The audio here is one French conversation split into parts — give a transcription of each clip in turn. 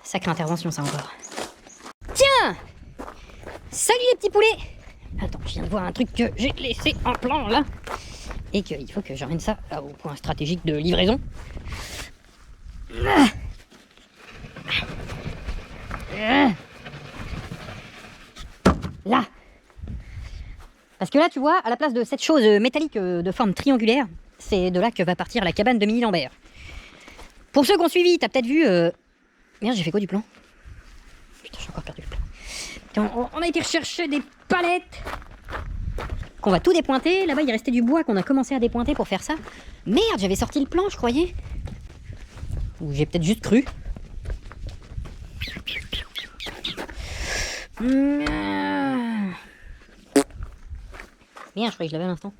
Sacrée intervention, ça encore. Tiens! Salut les petits poulets! Attends, je viens de voir un truc que j'ai laissé en plan là. Et qu'il faut que j'emmène ça au point stratégique de livraison. Là! Parce que là, tu vois, à la place de cette chose métallique de forme triangulaire, c'est de là que va partir la cabane de Mini Lambert. Pour ceux qui ont suivi, t'as peut-être vu... Merde, j'ai fait quoi du plan? Putain, j'ai encore perdu le plan. Tiens, on a été rechercher des palettes qu'on va tout dépointer. Là-bas, il restait du bois qu'on a commencé à dépointer pour faire ça. Merde, j'avais sorti le plan, je croyais. Ou j'ai peut-être juste cru. Merde, je croyais que je l'avais à l'instant.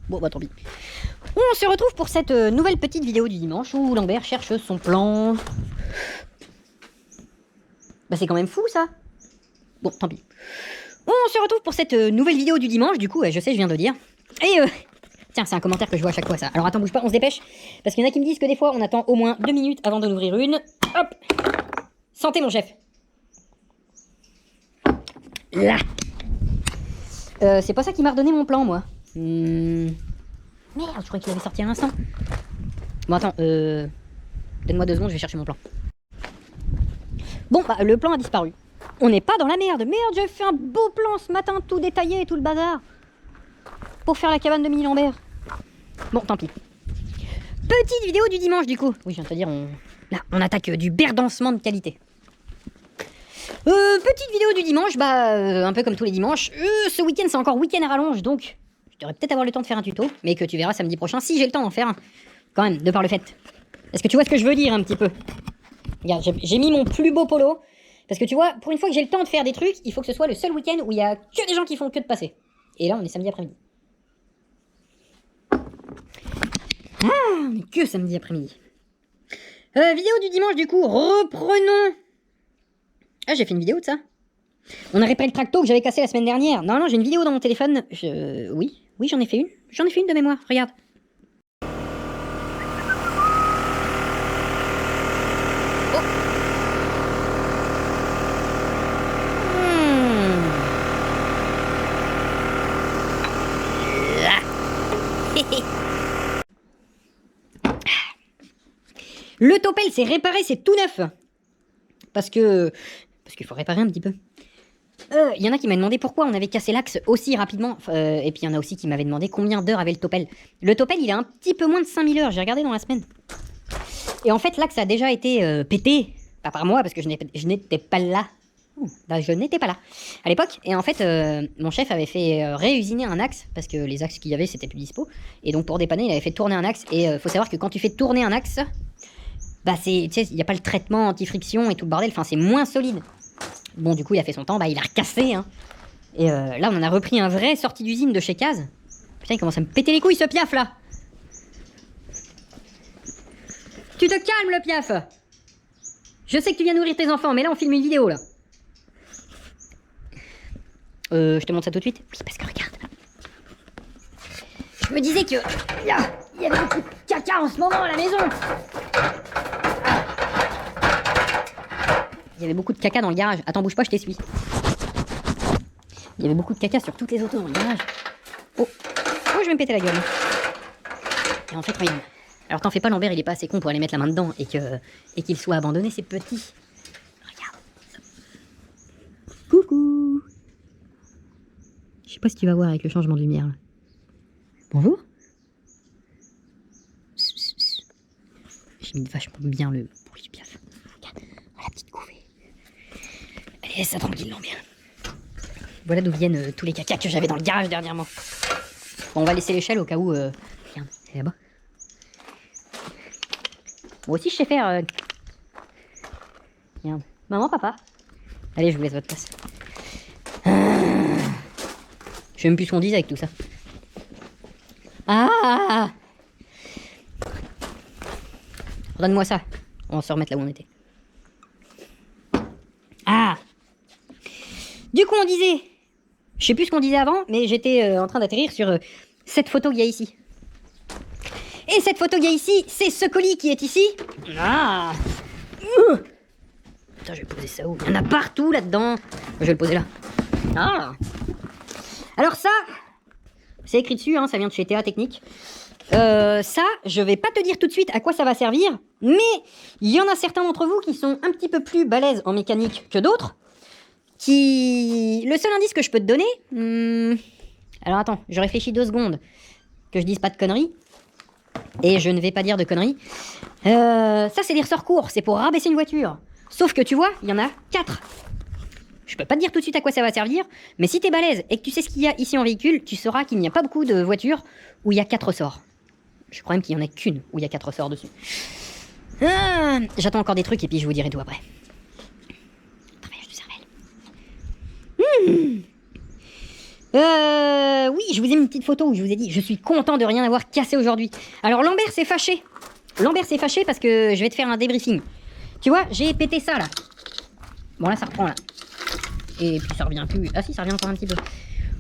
Bon, bah tant pis. On se retrouve pour cette nouvelle petite vidéo du dimanche où Lambert cherche son plan. Bah c'est quand même fou ça. Bon, tant pis. On se retrouve pour cette nouvelle vidéo du dimanche, du coup, je sais, je viens de dire. Et tiens, c'est un commentaire que je vois à chaque fois ça. Alors attends, bouge pas, on se dépêche. Parce qu'il y en a qui me disent que des fois, on attend au moins 2 minutes avant d'en ouvrir une. Hop! Santé mon chef. Là. C'est pas ça qui m'a redonné mon plan, moi. Merde, je croyais qu'il avait sorti à l'instant. Bon, attends, donne-moi 2 secondes, je vais chercher mon plan. Bon, bah, le plan a disparu. On n'est pas dans la merde. Merde, j'ai fait un beau plan ce matin, tout détaillé et tout le bazar. Pour faire la cabane de Mini Lambert. Bon, tant pis. Petite vidéo du dimanche, du coup. Oui, je viens de te dire, là, on attaque du berdancement de qualité. Petite vidéo du dimanche, bah, un peu comme tous les dimanches. Ce week-end, c'est encore week-end à rallonge, donc je devrais peut-être avoir le temps de faire un tuto, mais que tu verras samedi prochain, si j'ai le temps d'en faire un. Quand même, de par le fait. Est-ce que tu vois ce que je veux dire un petit peu? Regarde, j'ai mis mon plus beau polo, parce que tu vois, pour une fois que j'ai le temps de faire des trucs, il faut que ce soit le seul week-end où il y a que des gens qui font que de passer. Et là, on est samedi après-midi. Ah, on est que samedi après-midi. Vidéo du dimanche, du coup, reprenons. Ah, j'ai fait une vidéo de ça. On a réparé le tracto que j'avais cassé la semaine dernière. Non, j'ai une vidéo dans mon téléphone. Oui, j'en ai fait une. J'en ai fait une de mémoire, regarde. Oh. Là. Le topel, c'est réparé, c'est tout neuf. Parce qu'il faut réparer un petit peu. Il y en a qui m'ont demandé pourquoi on avait cassé l'axe aussi rapidement. Et puis il y en a aussi qui m'avaient demandé combien d'heures avait le topel. Le topel, il a un petit peu moins de 5000 heures. J'ai regardé dans la semaine. Et en fait, l'axe a déjà été pété. Pas par moi, parce que je n'étais pas là. Bah, je n'étais pas là à l'époque. Et en fait, mon chef avait fait réusiner un axe. Parce que les axes qu'il y avait, c'était plus dispo. Et donc pour dépanner, il avait fait tourner un axe. Et faut savoir que quand tu fais tourner un axe, bah tu sais, il n'y a pas le traitement anti-friction et tout le bordel. Enfin, c'est moins solide. Bon, du coup, il a fait son temps, bah, il a recassé, hein. Et là, on en a repris un vrai sorti d'usine de chez Kaz. Putain, il commence à me péter les couilles, ce piaf, là. Tu te calmes, le piaf. Je sais que tu viens nourrir tes enfants, mais là, on filme une vidéo, là. Je te montre ça tout de suite. Oui, parce que regarde. Je me disais que... il y avait beaucoup de caca en ce moment à la maison. Il y avait beaucoup de caca dans le garage. Attends, bouge pas, je t'essuie. Il y avait beaucoup de caca sur toutes les autos dans le garage. Oh, je vais me péter la gueule. Et en fait, regarde. Alors t'en fais pas, Lambert, il est pas assez con pour aller mettre la main dedans et qu'il soit abandonné, c'est petit. Regarde. Coucou. Je sais pas si tu vas voir avec le changement de lumière. Là. Bonjour. J'ai mis vachement bien le bruit du piaf. Regarde, la petite couvée. Allez, laisse ça tranquille, Lambert. Voilà d'où viennent tous les cacas que j'avais dans le garage dernièrement. Bon, on va laisser l'échelle au cas où... Regarde, c'est là-bas. Moi aussi, je sais faire... Regarde. Maman, papa. Allez, je vous laisse votre place. Je sais même plus ce qu'on dit avec tout ça. Ah! Donne-moi ça. On va se remettre là où on était. Ah! Du coup, on disait... Je sais plus ce qu'on disait avant, mais j'étais en train d'atterrir sur cette photo qu'il y a ici. Et cette photo qu'il y a ici, c'est ce colis qui est ici. Ah. Putain, je vais poser ça où? Il y en a partout là-dedans. Je vais le poser là. Ah. Alors ça, c'est écrit dessus, hein, ça vient de chez TA Technique. Ça, je vais pas te dire tout de suite à quoi ça va servir, mais il y en a certains d'entre vous qui sont un petit peu plus balèzes en mécanique que d'autres. Le seul indice que je peux te donner... Alors attends, je réfléchis 2 secondes, que je dise pas de conneries. Et je ne vais pas dire de conneries. Ça, c'est des ressorts courts, c'est pour rabaisser une voiture. Sauf que tu vois, il y en a 4. Je peux pas te dire tout de suite à quoi ça va servir, mais si t'es balèze et que tu sais ce qu'il y a ici en véhicule, tu sauras qu'il n'y a pas beaucoup de voitures où il y a 4 ressorts. Je crois même qu'il y en a qu'une où il y a 4 ressorts dessus. J'attends encore des trucs et puis je vous dirai tout après. Travaillage de cervelle. Oui, je vous ai mis une petite photo où je vous ai dit, je suis content de rien avoir cassé aujourd'hui. Alors Lambert s'est fâché. Lambert s'est fâché parce que je vais te faire un débriefing. Tu vois, j'ai pété ça là. Bon là ça reprend là. Et puis ça revient plus. Ah si, ça revient encore un petit peu.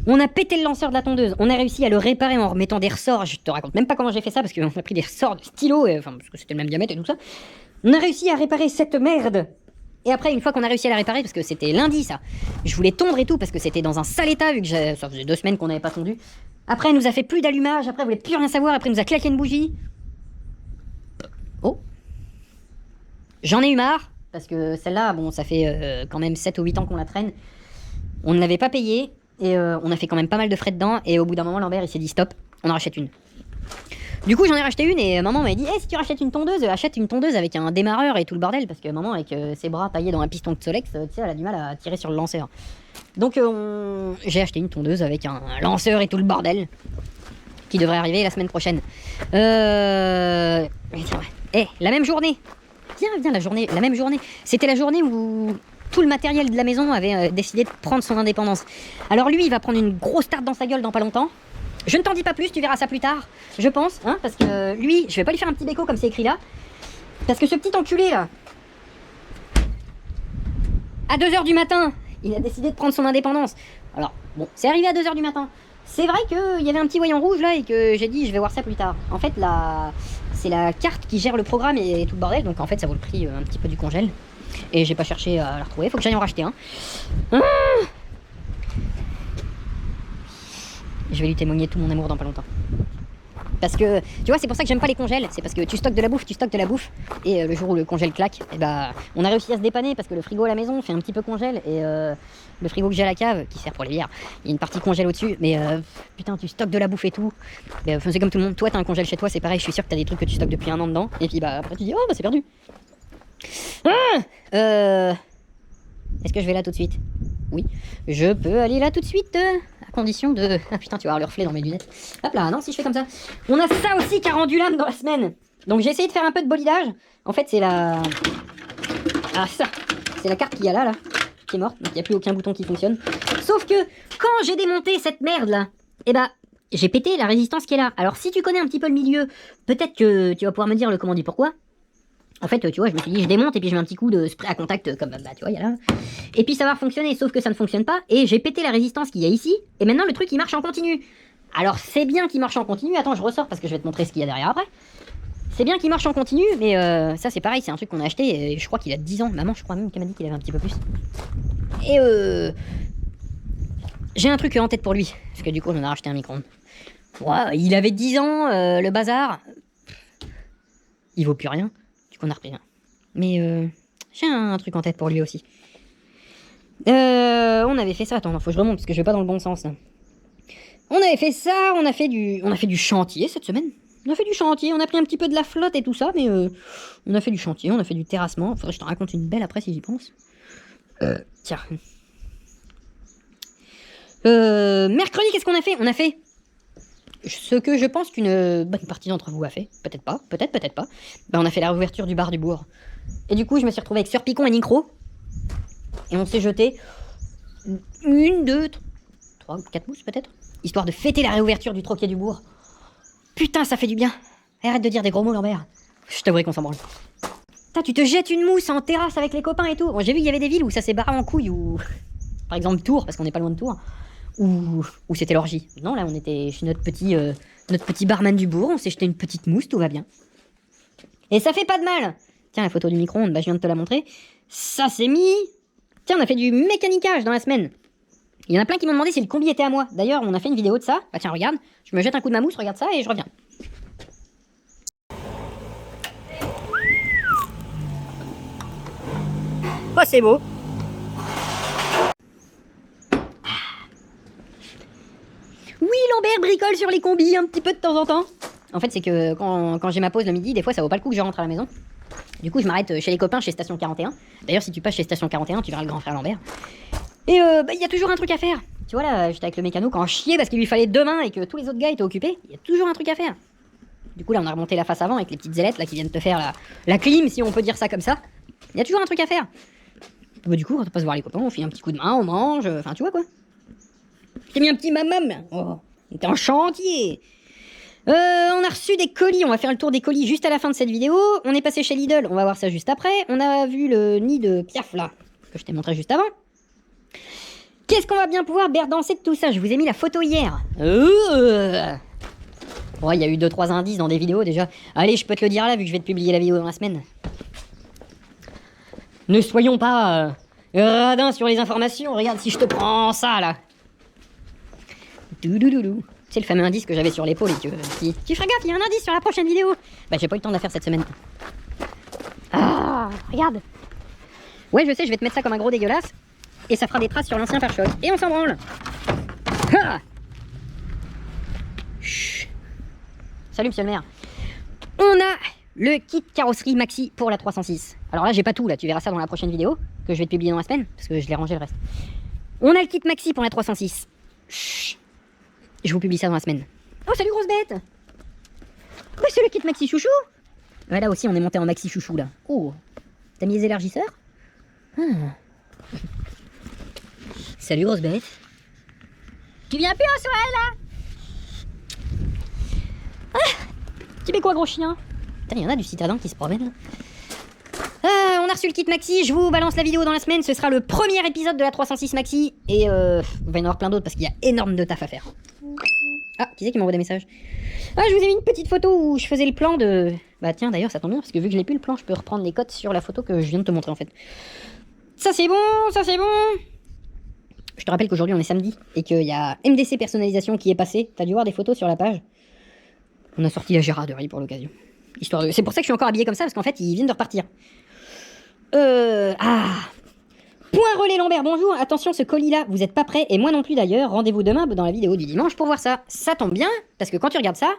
On a pété le lanceur de la tondeuse. On a réussi à le réparer en remettant des ressorts. Je te raconte même pas comment j'ai fait ça parce qu'on a pris des ressorts de stylo, parce que c'était le même diamètre et tout ça. On a réussi à réparer cette merde. Et après, une fois qu'on a réussi à la réparer, parce que c'était lundi ça, je voulais tondre et tout parce que c'était dans un sale état vu que ça faisait 2 semaines qu'on n'avait pas tondu. Après, elle nous a fait plus d'allumage. Après, elle voulait plus rien savoir. Après, elle nous a claqué une bougie. Oh. J'en ai eu marre. Parce que celle-là, bon, ça fait quand même 7 ou 8 ans qu'on la traîne. On ne l'avait pas payée. Et on a fait quand même pas mal de frais dedans. Et au bout d'un moment, Lambert, il s'est dit stop, on en rachète une. Du coup, j'en ai racheté une et maman m'a dit hey, si tu rachètes une tondeuse, achète une tondeuse avec un démarreur et tout le bordel. Parce que maman, avec ses bras taillés dans un piston de Solex, tu sais, elle a du mal à tirer sur le lanceur. Donc, j'ai acheté une tondeuse avec un lanceur et tout le bordel. Qui devrait arriver la semaine prochaine. La même journée. Viens, la même journée. C'était la journée où tout le matériel de la maison avait décidé de prendre son indépendance. Alors lui, il va prendre une grosse tarte dans sa gueule dans pas longtemps. Je ne t'en dis pas plus, tu verras ça plus tard, je pense, hein, parce que lui, je vais pas lui faire un petit béco comme c'est écrit là. Parce que ce petit enculé là, à 2h du matin, il a décidé de prendre son indépendance. Alors, bon, c'est arrivé à 2h du matin. C'est vrai qu'il y avait un petit voyant rouge là et que j'ai dit je vais voir ça plus tard. En fait, c'est la carte qui gère le programme et tout le bordel, donc en fait ça vaut le prix un petit peu du congèle. Et j'ai pas cherché à la retrouver, faut que j'aille en racheter un. Je vais lui témoigner tout mon amour dans pas longtemps. Parce que, tu vois, c'est pour ça que j'aime pas les congèles. C'est parce que tu stockes de la bouffe. Et le jour où le congèle claque, et bah, on a réussi à se dépanner parce que le frigo à la maison fait un petit peu congèle. Et le frigo que j'ai à la cave, qui sert pour les bières, il y a une partie congèle au-dessus. Mais putain, tu stockes de la bouffe et tout. C'est comme tout le monde. Toi, t'as un congèle chez toi, c'est pareil. Je suis sûr que t'as des trucs que tu stockes depuis 1 an dedans. Et puis bah, après, tu dis, oh, bah, c'est perdu. Est-ce que je vais là tout de suite? Oui, je peux aller là tout de suite. À condition de... Ah putain, tu vas avoir le reflet dans mes lunettes. Hop là, non, si je fais comme ça. On a ça aussi qui a rendu l'âme dans la semaine. Donc j'ai essayé de faire un peu de bolidage. En fait, c'est la... Ah ça, c'est la carte qu'il y a là, qui est morte. Donc il n'y a plus aucun bouton qui fonctionne. Sauf que quand j'ai démonté cette merde là, et bah... j'ai pété la résistance qui est là. Alors si tu connais un petit peu le milieu, peut-être que tu vas pouvoir me dire le comment dit pourquoi. En fait, tu vois, je me suis dit, je démonte et puis je mets un petit coup de spray à contact comme, bah, tu vois, il y a là. Et puis ça va fonctionner, sauf que ça ne fonctionne pas. Et j'ai pété la résistance qu'il y a ici. Et maintenant, le truc, il marche en continu. Alors, c'est bien qu'il marche en continu. Attends, je ressors parce que je vais te montrer ce qu'il y a derrière après. C'est bien qu'il marche en continu, mais ça, c'est pareil, c'est un truc qu'on a acheté. Et je crois qu'il a 10 ans. Maman, je crois même qu'elle m'a dit qu'il avait un petit peu plus. Et j'ai un truc en tête pour lui. Parce que du coup, on a racheté un micro-ondes. Ouais, il avait 10 ans, le bazar. Il vaut plus rien. Qu'on a repris un. Mais j'ai un truc en tête pour lui aussi. On avait fait ça. Attends, faut que je remonte parce que je vais pas dans le bon sens là. On avait fait ça, on a fait du chantier cette semaine. On a fait du chantier, on a pris un petit peu de la flotte et tout ça, mais on a fait du chantier, on a fait du terrassement. Faudrait que je te raconte une belle après si j'y pense. Tiens. Mercredi, qu'est-ce qu'on a fait? On a fait ce que je pense qu'une bonne partie d'entre vous a fait. Peut-être pas, peut-être pas. Ben, on a fait la réouverture du bar du bourg. Et du coup, je me suis retrouvé avec Sir Picon et Nicro. Et on s'est jeté 1, 2, 3, 4 mousses peut-être. Histoire de fêter la réouverture du troquet du bourg. Putain, ça fait du bien. Arrête de dire des gros mots, Lambert. Je t'avouerai qu'on s'en branle. Putain, tu te jettes une mousse en terrasse avec les copains et tout. Bon, j'ai vu qu'il y avait des villes où ça s'est barré en couille, ou... Par exemple Tours, parce qu'on n'est pas loin de Tours. Ou c'était l'orgie. Non, là, on était chez notre petit barman du bourg, on s'est jeté une petite mousse, tout va bien. Et ça fait pas de mal. Tiens, la photo du micro-ondes, bah, je viens de te la montrer. Ça s'est mis... Tiens, on a fait du mécanicage dans la semaine. Il y en a plein qui m'ont demandé si le combi était à moi. D'ailleurs, on a fait une vidéo de ça. Bah tiens, regarde, je me jette un coup de ma mousse, regarde ça et je reviens. Oh, c'est beau. Oui, Lambert bricole sur les combis un petit peu de temps en temps. En fait, c'est que quand j'ai ma pause le midi, des fois, ça vaut pas le coup que je rentre à la maison. Du coup, je m'arrête chez les copains, chez Station 41. D'ailleurs, si tu passes chez Station 41, tu verras le grand frère Lambert. Et il y a toujours un truc à faire. Tu vois, là, j'étais avec le mécano quand chier parce qu'il lui fallait 2 mains et que tous les autres gars étaient occupés. Il y a toujours un truc à faire. Du coup, là, on a remonté la face avant avec les petites ailettes là qui viennent te faire la clim, si on peut dire ça comme ça. Il y a toujours un truc à faire. Bah, du coup, quand on passe voir les copains, on fait un petit coup de main, on mange, enfin, tu vois quoi. J'ai mis un petit mamam. Oh, on était en chantier. On a reçu des colis, on va faire le tour des colis juste à la fin de cette vidéo. On est passé chez Lidl, on va voir ça juste après. On a vu le nid de Piaf là, que je t'ai montré juste avant. Qu'est-ce qu'on va bien pouvoir berdancer de tout ça? Je vous ai mis la photo hier. Ouais, il y a eu 2-3 indices dans des vidéos déjà. Allez, je peux te le dire là, vu que je vais te publier la vidéo dans la semaine. Ne soyons pas radins sur les informations. Regarde si je te prends ça là. Doudoudou. C'est le fameux indice que j'avais sur l'épaule et que... Tu feras gaffe, il y a un indice sur la prochaine vidéo. Bah j'ai pas eu le temps de la faire cette semaine. Ah, regarde. Ouais, je sais, je vais te mettre ça comme un gros dégueulasse. Et ça fera des traces sur l'ancien pare-choc. Et on s'en branle. Ah. Chut. Salut monsieur le maire. On a le kit carrosserie maxi pour la 306. Alors là j'ai pas tout là, tu verras ça dans la prochaine vidéo. Que je vais te publier dans la semaine. Parce que je l'ai rangé le reste. On a le kit maxi pour la 306. Chut. Je vous publie ça dans la semaine. Oh salut grosse bête. Ouais c'est le kit maxi chouchou. Ouais là aussi on est monté en maxi chouchou là. Oh. T'as mis les élargisseurs? Ah. Salut grosse bête. Tu viens plus en soirée là? Ah. Tu mets quoi gros chien? Putain, il y en a du citadin qui se promène là. On a reçu le kit maxi, je vous balance la vidéo dans la semaine, ce sera le premier épisode de la 306 maxi. Et il va y en avoir plein d'autres parce qu'il y a énorme de taf à faire. Ah, qui c'est qui m'envoie des messages? Ah, je vous ai mis une petite photo où je faisais le plan de... Bah tiens, d'ailleurs, ça tombe bien, parce que vu que je l'ai plus le plan, je peux reprendre les codes sur la photo que je viens de te montrer en fait. Ça c'est bon, ça c'est bon. Je te rappelle qu'aujourd'hui on est samedi, et qu'il y a MDC personnalisation qui est passé. T'as dû voir des photos sur la page. On a sorti la Gérarderie pour l'occasion. Histoire de... C'est pour ça que je suis encore habillé comme ça, parce qu'en fait, ils viennent de repartir. Point relais Lambert, bonjour, attention ce colis là, vous êtes pas prêt et moi non plus d'ailleurs, rendez-vous demain dans la vidéo du dimanche pour voir ça. Ça tombe bien, parce que quand tu regardes ça,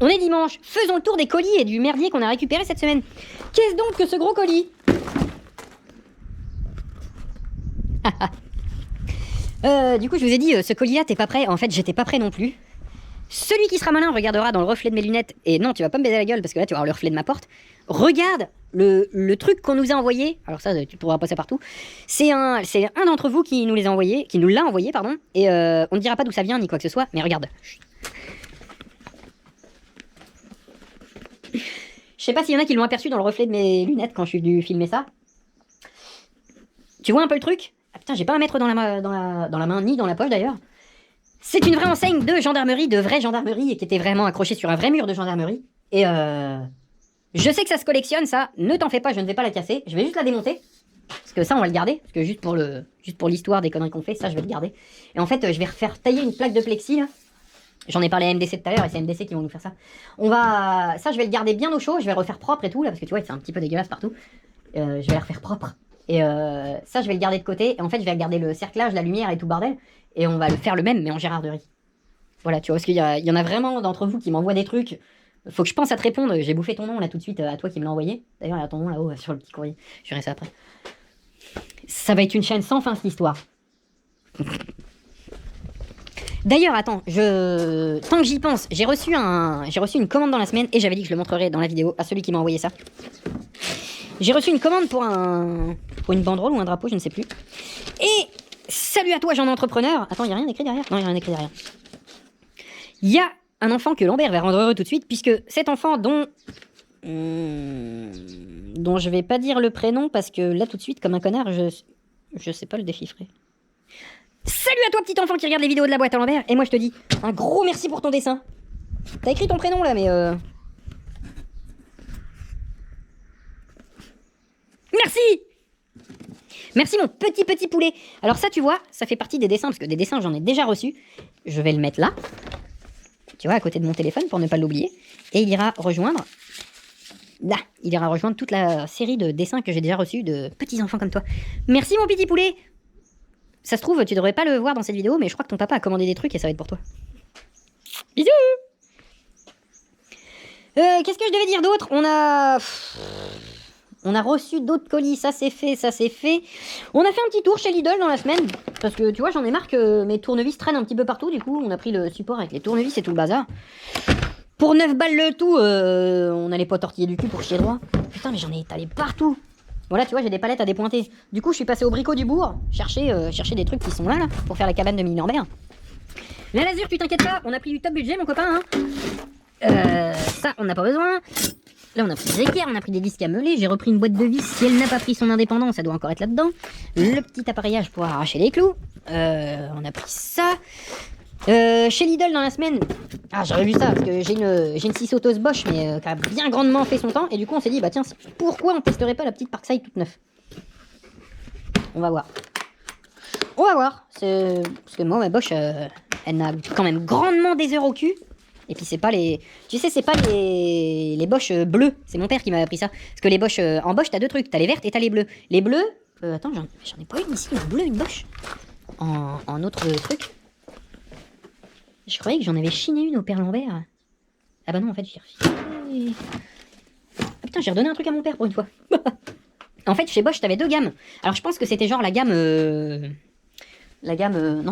on est dimanche, faisons le tour des colis et du merdier qu'on a récupéré cette semaine. Qu'est-ce donc que ce gros colis? Du coup je vous ai dit, ce colis là t'es pas prêt, en fait j'étais pas prêt non plus. Celui qui sera malin regardera dans le reflet de mes lunettes, et non tu vas pas me baiser la gueule parce que là tu vas avoir le reflet de ma porte. Regarde le truc qu'on nous a envoyé, alors ça tu pourras passer partout. C'est un d'entre vous qui nous les a envoyés, qui nous l'a envoyé pardon, et on ne dira pas d'où ça vient ni quoi que ce soit, mais regarde. Je sais pas s'il y en a qui l'ont aperçu dans le reflet de mes lunettes quand je suis venu filmer ça. Tu vois un peu le truc? Ah putain j'ai pas à mettre dans la main ni dans la poche d'ailleurs. C'est une vraie enseigne de gendarmerie, de vraie gendarmerie, et qui était vraiment accrochée sur un vrai mur de gendarmerie. Et je sais que ça se collectionne, ça. Ne t'en fais pas, je ne vais pas la casser. Je vais juste la démonter. Parce que ça, on va le garder. Parce que juste pour l'histoire des conneries qu'on fait, ça, je vais le garder. Et en fait, je vais refaire tailler une plaque de plexi, là. J'en ai parlé à MDC tout à l'heure, et c'est MDC qui vont nous faire ça. Ça, je vais le garder bien au chaud. Je vais le refaire propre et tout, là. Parce que tu vois, c'est un petit peu dégueulasse partout. Je vais le refaire propre. Et ça, je vais le garder de côté. Et en fait, je vais garder le cerclage, la lumière et tout bordel. Et on va le faire le même, mais en Gérarderie. Voilà, tu vois, parce qu'il y en a vraiment d'entre vous qui m'envoient des trucs. Faut que je pense à te répondre. J'ai bouffé ton nom là tout de suite à toi qui me l'a envoyé. D'ailleurs, il y a ton nom là-haut sur le petit courrier. Je verrai ça après. Ça va être une chaîne sans fin cette histoire. D'ailleurs, attends, tant que j'y pense, j'ai reçu une commande dans la semaine et j'avais dit que je le montrerai dans la vidéo à celui qui m'a envoyé ça. J'ai reçu une commande pour une banderole ou un drapeau, je ne sais plus. Et salut à toi, jeune entrepreneur. Attends, il n'y a rien écrit derrière? Non, il n'y a rien écrit derrière. Il y a un enfant que Lambert va rendre heureux tout de suite, puisque cet enfant dont je vais pas dire le prénom, parce que là tout de suite, comme un connard, je sais pas le déchiffrer. Salut à toi petit enfant qui regarde les vidéos de la boîte à l'envers. Et moi je te dis un gros merci pour ton dessin. T'as écrit ton prénom là mais Merci. Merci mon petit poulet. Alors ça tu vois, ça fait partie des dessins, parce que des dessins j'en ai déjà reçus. Je vais le mettre là. Tu vois, à côté de mon téléphone pour ne pas l'oublier. Et il ira rejoindre... Là, il ira rejoindre toute la série de dessins que j'ai déjà reçus de petits enfants comme toi. Merci mon petit poulet. Ça se trouve, tu devrais pas le voir dans cette vidéo, mais je crois que ton papa a commandé des trucs et ça va être pour toi. Bisous. Qu'est-ce que je devais dire d'autre? On a reçu d'autres colis, ça c'est fait, ça c'est fait. On a fait un petit tour chez Lidl dans la semaine, parce que tu vois, j'en ai marre que mes tournevis traînent un petit peu partout, du coup on a pris le support avec les tournevis et tout le bazar. Pour 9 balles le tout, on n'allait pas tortiller du cul pour chier droit. Putain, mais j'en ai étalé partout. Voilà, tu vois, j'ai des palettes à dépointer. Du coup, je suis passé au Brico du Bourg, chercher des trucs qui sont là, pour faire la cabane de Mini Lambert. La lasure, tu t'inquiètes pas, on a pris du top budget, mon copain. Ça, on n'a pas besoin. Là, on a pris des équerres, on a pris des disques à meuler. J'ai repris une boîte de vis. Si elle n'a pas pris son indépendance, ça doit encore être là-dedans. Le petit appareillage pour arracher les clous. On a pris ça. Chez Lidl dans la semaine, j'aurais vu ça parce que j'ai une scie sauteuse Bosch mais qui a bien grandement fait son temps et du coup on s'est dit bah tiens pourquoi on testerait pas la petite Parkside toute neuve. On va voir. Parce que moi ma Bosch elle a quand même grandement des heures au cul et puis c'est pas les Bosch bleus, c'est mon père qui m'a appris ça parce que les Bosch en Bosch t'as deux trucs, t'as les vertes et t'as les bleus. Les bleus attends j'en ai pas une ici, une bleue, une Bosch en autre truc. Je croyais que j'en avais chiné une au père Lambert. Ah bah non, en fait, j'ai refilé. Ah putain, j'ai redonné un truc à mon père pour une fois. En fait, chez Bosch, t'avais deux gammes. Alors, je pense que c'était genre la gamme... Non,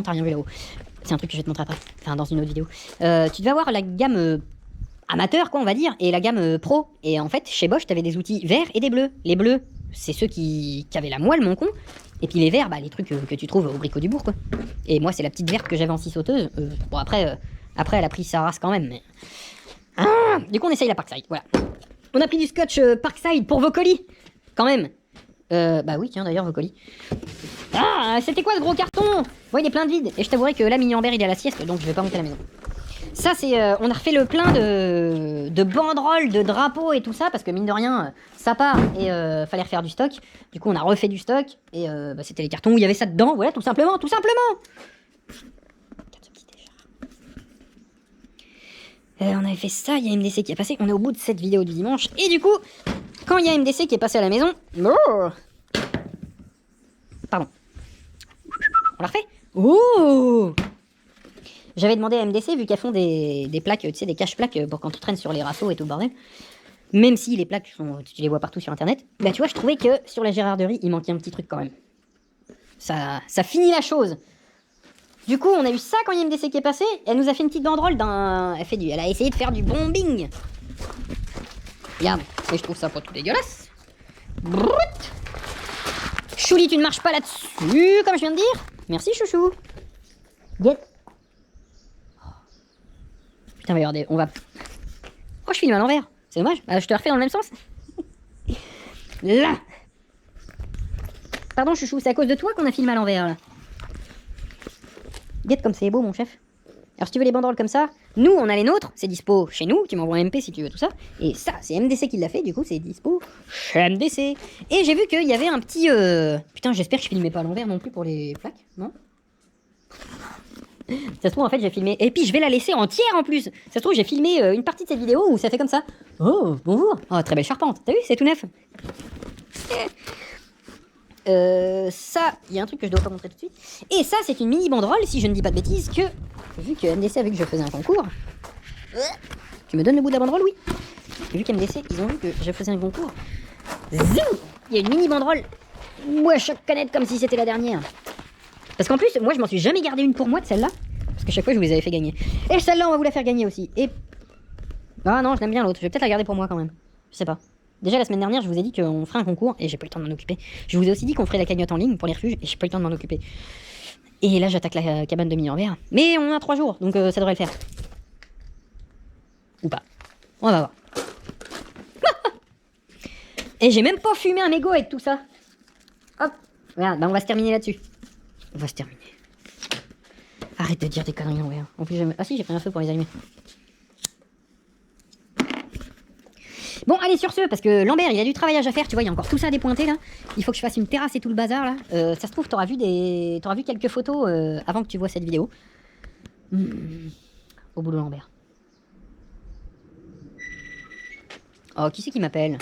t'as rien vu là-haut. C'est un truc que je vais te montrer après. Enfin, dans une autre vidéo. Tu devais avoir la gamme amateur, quoi, on va dire, et la gamme pro. Et en fait, chez Bosch, t'avais des outils verts et des bleus. Les bleus, c'est ceux qui avaient la moelle, mon con. Et puis les verts, bah les trucs que tu trouves au Brico du Bourg, quoi. Et moi, c'est la petite verte que j'avais en scie sauteuse. Bon, après, elle a pris sa race quand même, mais... du coup, on essaye la Parkside, voilà. On a pris du scotch Parkside pour vos colis, quand même. Bah oui, tiens, d'ailleurs, vos colis. C'était quoi ce gros carton? Bon, il est plein de vide. Et je t'avouerai que là, Mini Lambert, il est à la sieste, donc je vais pas monter à la maison. Ça, c'est... on a refait le plein de banderoles, de drapeaux et tout ça, parce que mine de rien, ça part et fallait refaire du stock. Du coup, on a refait du stock et c'était les cartons où il y avait ça dedans, voilà, tout simplement, tout simplement. Regarde ce petit déjà. On avait fait ça, il y a MDC qui est passé, on est au bout de cette vidéo du dimanche. Et du coup, quand il y a MDC qui est passé à la maison... Pardon. On la refait? Oh! J'avais demandé à MDC, vu qu'elles font des plaques, tu sais, des cache-plaques pour quand tu traînes sur les rassos et tout le bordel. Même si les plaques, tu les vois partout sur internet. Bah tu vois, je trouvais que sur la Gérarderie, il manquait un petit truc quand même. Ça finit la chose. Du coup, on a eu ça quand il y a MDC qui est passé. Elle nous a fait une petite banderole d'un... Elle a essayé de faire du bombing. Regarde, et je trouve ça pas tout dégueulasse. Brut. Chouli, tu ne marches pas là-dessus, comme je viens de dire. Merci, chouchou. Get. Putain, regardez, on va... Oh, je filme à l'envers. C'est dommage. Je te la refais dans le même sens. Là. Pardon, chouchou, c'est à cause de toi qu'on a filmé à l'envers, là. Guette comme c'est beau, mon chef. Alors, si tu veux les banderoles comme ça, nous, on a les nôtres. C'est dispo chez nous. Tu m'envoies un MP si tu veux tout ça. Et ça, c'est MDC qui l'a fait. Du coup, c'est dispo chez MDC. Et j'ai vu qu'il y avait un petit... Putain, j'espère que je filmais pas à l'envers non plus pour les plaques, non? Ça se trouve en fait j'ai filmé, et puis je vais la laisser entière en plus. Ça se trouve j'ai filmé une partie de cette vidéo où ça fait comme ça. Oh bonjour, oh très belle charpente, t'as vu c'est tout neuf. Ça, il y a un truc que je dois pas montrer tout de suite. Et ça c'est une mini banderole si je ne dis pas de bêtises que, vu que MDC a vu que je faisais un concours. Tu me donnes le bout de la banderole, oui. Vu qu'MDC ils ont vu que je faisais un concours. Zou, il y a une mini banderole. Moi chaque canette comme si c'était la dernière. Parce qu'en plus, moi je m'en suis jamais gardé une pour moi de celle-là. Parce que chaque fois je vous les avais fait gagner. Et celle-là on va vous la faire gagner aussi. Et... Ah non, je l'aime bien l'autre. Je vais peut-être la garder pour moi quand même. Je sais pas. Déjà la semaine dernière je vous ai dit qu'on ferait un concours et j'ai pas eu le temps de m'en occuper. Je vous ai aussi dit qu'on ferait la cagnotte en ligne pour les refuges et j'ai pas eu le temps de m'en occuper. Et là j'attaque la cabane de Mini Lambert. Mais on a 3 jours donc ça devrait le faire. Ou pas. On va voir. Et j'ai même pas fumé un mégot avec tout ça. Hop. Regarde, bah on va se terminer là-dessus. On va se terminer. Arrête de dire des conneries, Lambert. En plus, ah si, j'ai pris un feu pour les allumer. Bon, allez, sur ce, parce que Lambert, il a du travaillage à faire, tu vois, il y a encore tout ça à dépointer, là. Il faut que je fasse une terrasse et tout le bazar, là. Ça se trouve, t'auras vu quelques photos avant que tu vois cette vidéo. Au boulot, Lambert. Oh, qui c'est qui m'appelle?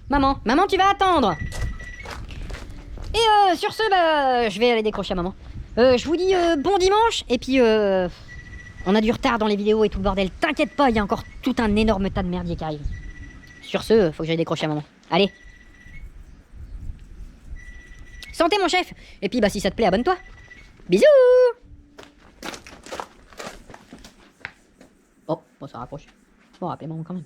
Maman, tu vas attendre. Et sur ce, bah, je vais aller décrocher à maman. Je vous dis bon dimanche, et puis on a du retard dans les vidéos et tout le bordel. T'inquiète pas, il y a encore tout un énorme tas de merdier qui arrive. Sur ce, faut que j'aille décrocher à maman. Allez. Santé mon chef. Et puis bah si ça te plaît, abonne-toi. Bisous. Oh, bon ça rapproche. Bon, rappelez maman quand même.